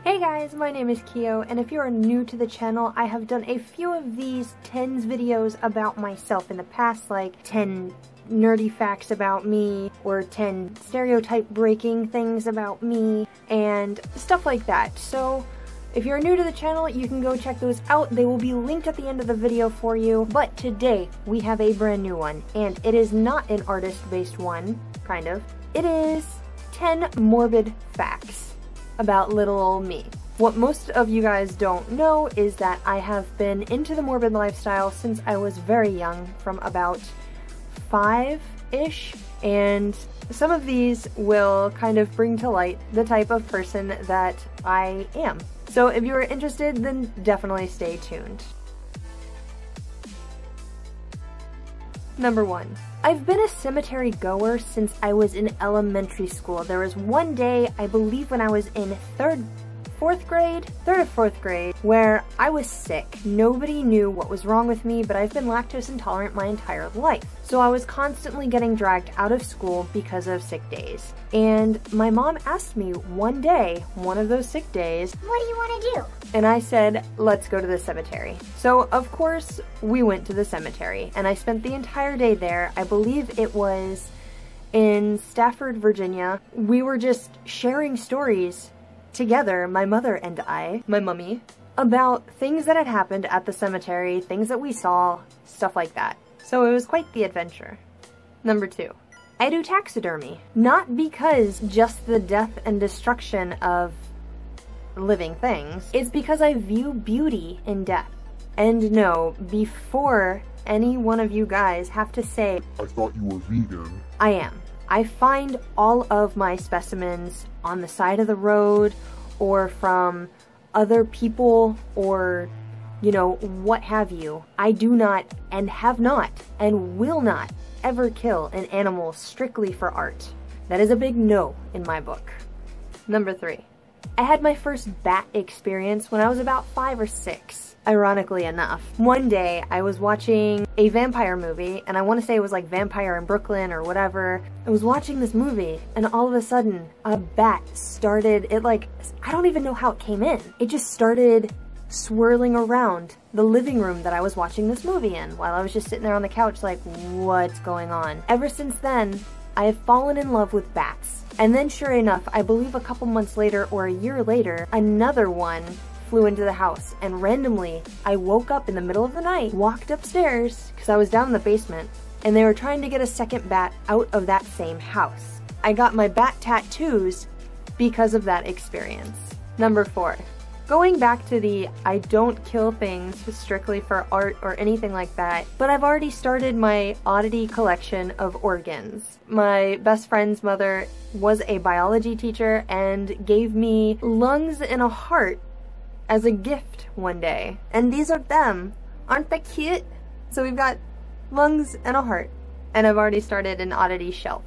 Hey guys, my name is Kyo, and if you are new to the channel, I have done a few of these 10s videos about myself in the past, like 10 nerdy facts about me, or 10 stereotype breaking things about me, and stuff like that. So if you're new to the channel, you can go check those out. They will be linked at the end of the video for you. But today, we have a brand new one, and it is not an artist-based one, kind of. It is 10 morbid facts about little old me. What most of you guys don't know is that I have been into the morbid lifestyle since I was very young, from about 5-ish, and some of these will kind of bring to light the type of person that I am. So if you are interested, then definitely stay tuned. Number 1. I've been a cemetery goer since I was in elementary school. There was one day, I believe when I was in third or fourth grade, where I was sick. Nobody knew what was wrong with me, but I've been lactose intolerant my entire life. So I was constantly getting dragged out of school because of sick days. And my mom asked me one day, one of those sick days, "What do you want to do?" And I said, "Let's go to the cemetery." So of course we went to the cemetery, and I spent the entire day there. I believe it was in Stafford, Virginia. We were just sharing stories together, my mother and I, my mummy, about things that had happened at the cemetery, things that we saw, stuff like that. So it was quite the adventure. Number 2. I do taxidermy. Not because just the death and destruction of living things, it's because I view beauty in death. And no, before any one of you guys have to say, "I thought you were vegan," I am. I find all of my specimens on the side of the road or from other people or, you know, what have you. I do not and have not and will not ever kill an animal strictly for art. That is a big no in my book. Number 3. I had my first bat experience when I was about 5 or 6. Ironically enough. One day I was watching a vampire movie, and I want to say it was like Vampire in Brooklyn or whatever. I was watching this movie, and all of a sudden a bat started, I don't even know how it came in. It just started swirling around the living room that I was watching this movie in while I was just sitting there on the couch like, what's going on? Ever since then, I have fallen in love with bats. And then sure enough, I believe a couple months later or a year later, another one flew into the house, and randomly I woke up in the middle of the night, walked upstairs because I was down in the basement, and they were trying to get a second bat out of that same house. I got my bat tattoos because of that experience. Number 4. Going back to the I don't kill things strictly for art or anything like that, but I've already started my Oddity collection of organs. My best friend's mother was a biology teacher and gave me lungs and a heart as a gift one day. And these are them. Aren't they cute? So we've got lungs and a heart. And I've already started an Oddity shelf.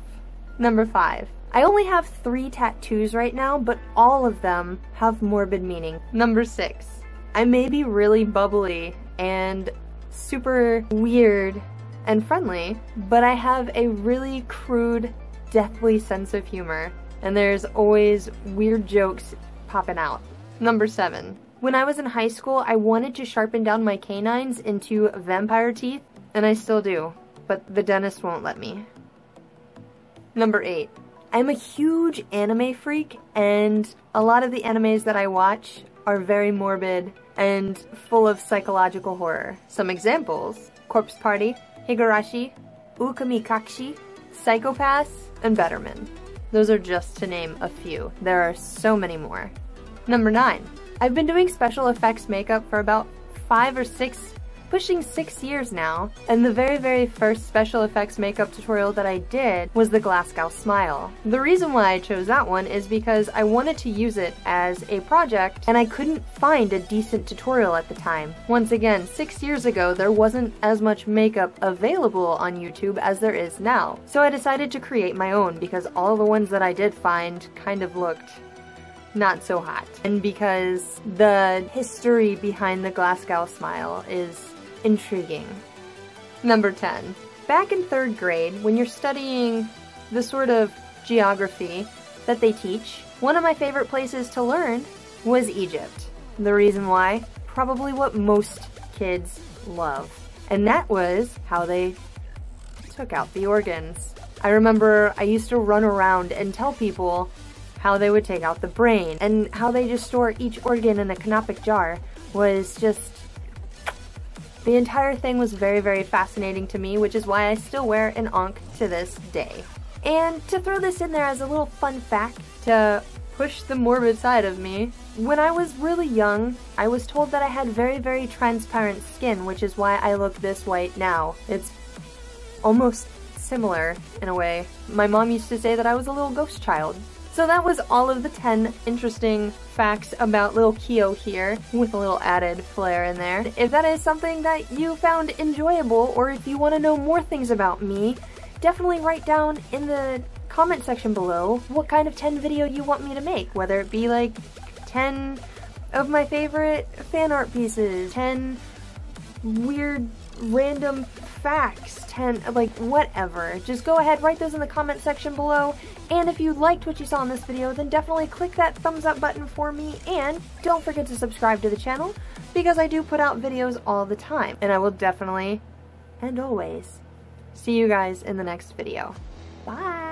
Number 5. I only have 3 tattoos right now, but all of them have morbid meaning. Number 6. I may be really bubbly and super weird and friendly, but I have a really crude, deathly sense of humor. And there's always weird jokes popping out. Number 7. When I was in high school, I wanted to sharpen down my canines into vampire teeth, and I still do, but the dentist won't let me. Number 8. I'm a huge anime freak, and a lot of the animes that I watch are very morbid and full of psychological horror. Some examples: Corpse Party, Higurashi, Ukamikashi, Psychopaths, and Betterman. Those are just to name a few. There are so many more. Number 9. I've been doing special effects makeup for about 5 or 6, pushing 6 years now, and the very first special effects makeup tutorial that I did was the Glasgow Smile. The reason why I chose that one is because I wanted to use it as a project, and I couldn't find a decent tutorial at the time. Once again, 6 years ago, there wasn't as much makeup available on YouTube as there is now. So I decided to create my own because all the ones that I did find kind of looked not so hot. And because the history behind the Glasgow Smile is intriguing. Number 10. Back in 3rd grade, when you're studying the sort of geography that they teach, one of my favorite places to learn was Egypt. The reason why? Probably what most kids love. And that was how they took out the organs. I remember I used to run around and tell people how they would take out the brain, and how they just store each organ in a canopic jar was just... the entire thing was very, very fascinating to me, which is why I still wear an ankh to this day. And to throw this in there as a little fun fact to push the morbid side of me, when I was really young, I was told that I had very, very transparent skin, which is why I look this white now. It's almost similar in a way. My mom used to say that I was a little ghost child. So that was all of the 10 interesting facts about little Kyo here, with a little added flair in there. If that is something that you found enjoyable, or if you want to know more things about me, definitely write down in the comment section below what kind of 10 video you want me to make, whether it be like 10 of my favorite fan art pieces, 10 weird random facts, 10, like whatever. Just go ahead, write those in the comment section below, and if you liked what you saw in this video, then definitely click that thumbs up button for me, and don't forget to subscribe to the channel, because I do put out videos all the time, and I will definitely, and always, see you guys in the next video. Bye!